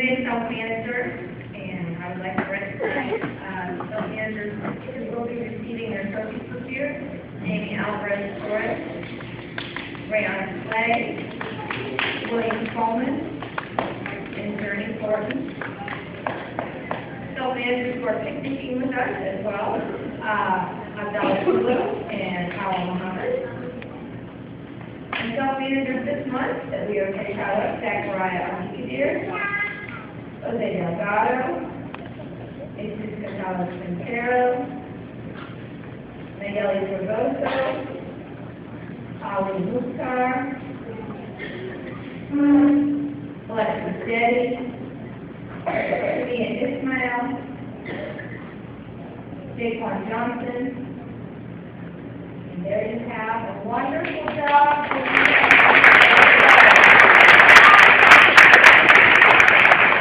is self-manager, and I would like to recognize self-managers who will be receiving their trophies this year: Amy Alvarez Torres, Rayon Clay, William Coleman, and Journey Thornton. Self-managers who are picnicking with us as well: Abdallah Kulu and Howell Muhammad. And self-managers this month that we are very proud of: Zachariah Archidir, Jose Delgado, Jesus Gonzalez Quintero, Miguel Fragoso, Ali Mukhtar, Alexis Deddy, Mia Ismail, Jaquan Johnson. And there you have a wonderful job.